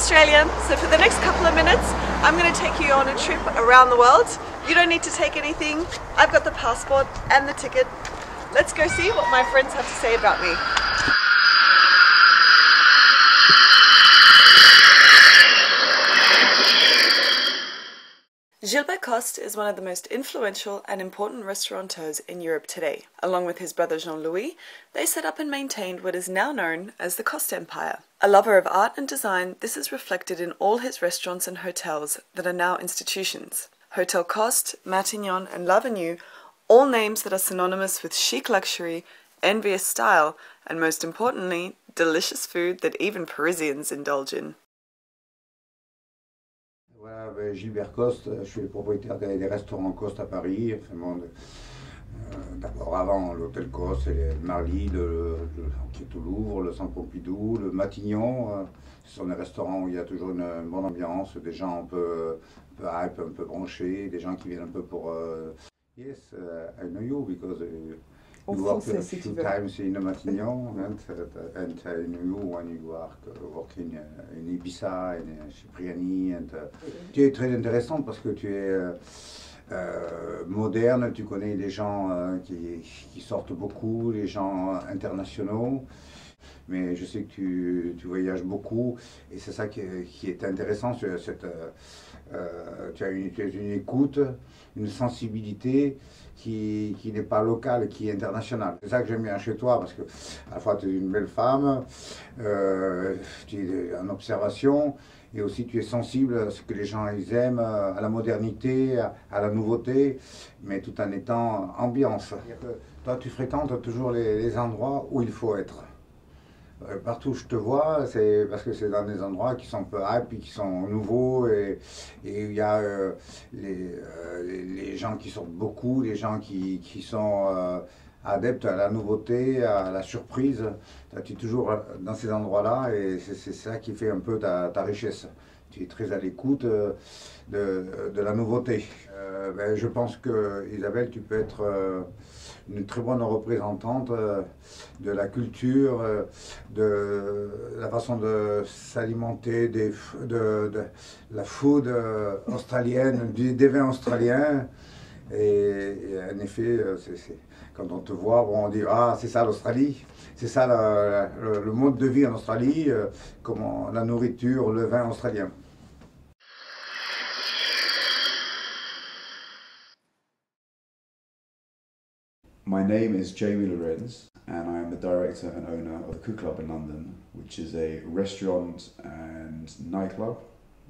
Australian, so for the next couple of minutes I'm going to take you on a trip around the world. You don't need to take anything. I've got the passport and the ticket. Let's go see what my friends have to say about me. Gilbert Costes is one of the most influential and important restaurateurs in Europe today. Along with his brother Jean-Louis, they set up and maintained what is now known as the Costes Empire. A lover of art and design, this is reflected in all his restaurants and hotels that are now institutions. Hotel Costes, Matignon and L'Avenue, all names that are synonymous with chic luxury, envious style, and most importantly, delicious food that even Parisians indulge in. Voilà, ben, Gilbert Costes, je suis le propriétaire des restaurants Costes à Paris. Enfin, d'abord avant l'hôtel Costes, le Marly, qui est au Louvre, le Centre Pompidou, le Matignon. Ce sont des restaurants où il y a toujours une bonne ambiance, des gens un peu hype, un peu branchés, des gens qui viennent un peu pour... Yes, I know you because you worked a few times in Matignon and I know you when you are working in Ibiza and Cipriani. Tu es très intéressante parce que tu es moderne, tu connais des gens qui sortent beaucoup, les gens internationaux. Mais je sais que tu voyages beaucoup et c'est ça qui est intéressant. Tu as une écoute, une sensibilité qui n'est pas locale, qui est internationale. C'est ça que j'aime bien chez toi parce que à la fois tu es une belle femme, tu es en observation et aussi tu es sensible à ce que les gens ils aiment, à la modernité, à la nouveauté, mais tout en étant ambiance. Toi tu fréquentes toujours les endroits où il faut être. Partout où je te vois, c'est parce que c'est dans des endroits qui sont un peu hype, qui sont nouveaux et il y a les gens qui sortent beaucoup, les gens qui sont adeptes à la nouveauté, à la surprise. Tu es toujours dans ces endroits-là et c'est ça qui fait un peu ta richesse. Tu es très à l'écoute de la nouveauté. Ben, je pense que Isabelle, tu peux être une très bonne représentante de la culture, de la façon de s'alimenter, de la food australienne, des vins australiens. Et en effet, quand on te voit, bon, on dit ah c'est ça l'Australie, c'est ça le mode de vie en Australie, comment la nourriture, le vin australien. My name is Jamie Lorenz and I am the director and owner of the Cook Club in London, which is a restaurant and nightclub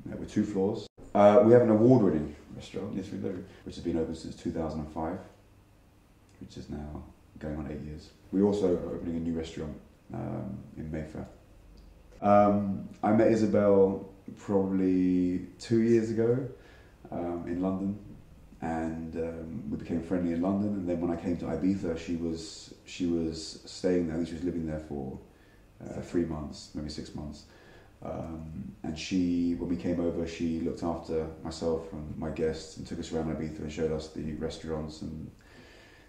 with 2 floors. We have an award-winning restaurant, yes we do, which has been open since 2005, which is now going on 8 years. We're also opening a new restaurant in Mayfair. I met Izabella probably 2 years ago in London. And we became friendly in London, and then when I came to Ibiza, she was staying there. I think she was living there for 3 months, maybe 6 months. And when we came over, she looked after myself and my guests and took us around Ibiza and showed us the restaurants and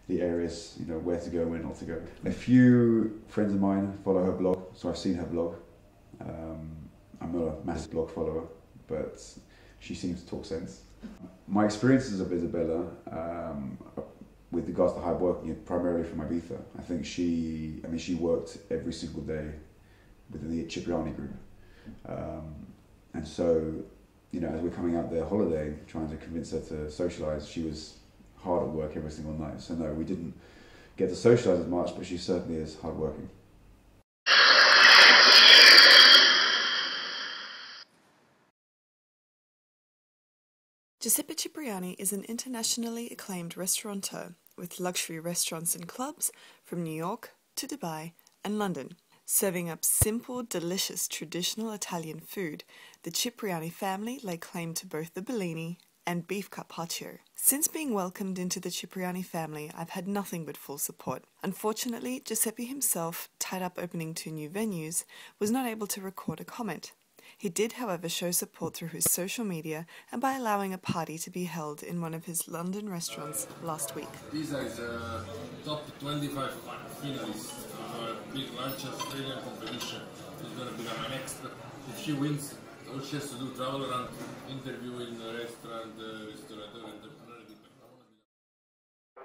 the areas, you know, where to go and where not to go. A few friends of mine follow her blog, so I've seen her blog. I'm not a massive blog follower, but she seems to talk sense. My experiences of Izabella, with regards to hard working, are primarily from Ibiza. I think she worked every single day within the Cipriani group. And so, you know, as we're coming out there holiday, trying to convince her to socialise, she was hard at work every single night. So no, we didn't get to socialise as much, but she certainly is hard working. Giuseppe Cipriani is an internationally acclaimed restaurateur with luxury restaurants and clubs from New York to Dubai and London. Serving up simple, delicious, traditional Italian food, the Cipriani family lay claim to both the Bellini and beef carpaccio. Since being welcomed into the Cipriani family, I've had nothing but full support. Unfortunately, Giuseppe himself, tied up opening 2 new venues, was not able to record a comment. He did, however, show support through his social media and by allowing a party to be held in one of his London restaurants last week. These are the top 25 finalists of a big lunch Australian competition. It's going to be our next. If she wins, she has to do travel around, interview in a restaurant, restaurateur, entrepreneur.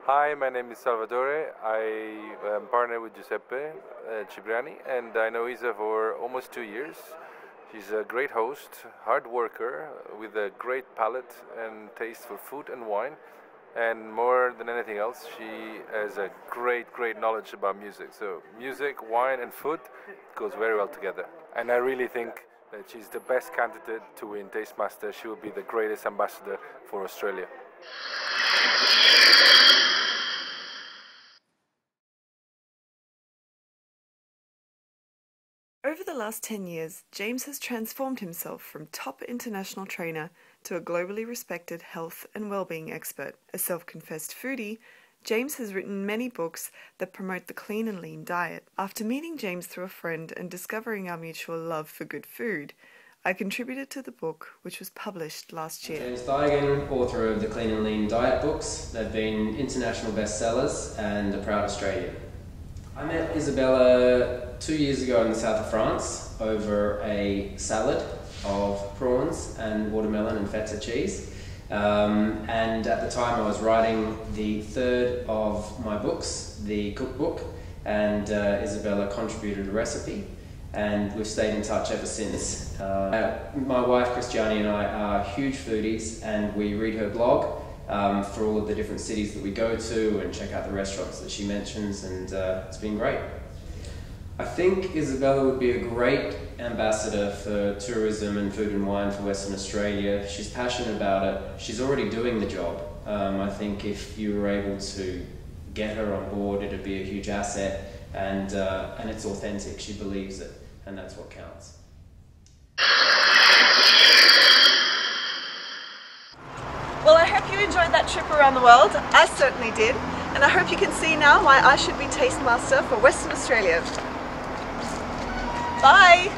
Hi, my name is Salvatore. I am partnered with Giuseppe Cipriani, and I know Isa for almost 2 years. She's a great host, hard worker, with a great palate and taste for food and wine. And more than anything else, she has a great knowledge about music. So music, wine and food goes very well together. And I really think that she's the best candidate to win Tastemaster. She will be the greatest ambassador for Australia. Over the last 10 years, James has transformed himself from top international trainer to a globally respected health and well-being expert. A self-confessed foodie, James has written many books that promote the clean and lean diet. After meeting James through a friend and discovering our mutual love for good food, I contributed to the book, which was published last year. James Duigan, author of the Clean and Lean Diet books. They've been international bestsellers and a proud Australian. I met Izabella 2 years ago in the south of France over a salad of prawns and watermelon and feta cheese. And at the time I was writing the third of my books, the cookbook, and Izabella contributed a recipe, and we've stayed in touch ever since. My wife Christiani and I are huge foodies, and we read her blog for all of the different cities that we go to and check out the restaurants that she mentions, and it's been great. I think Izabella would be a great ambassador for tourism and food and wine for Western Australia. She's passionate about it. She's already doing the job. I think if you were able to get her on board, it'd be a huge asset, and it's authentic. She believes it, and that's what counts. Well, I hope you enjoyed that trip around the world. I certainly did. And I hope you can see now why I should be Tastemaster for Western Australia. Bye!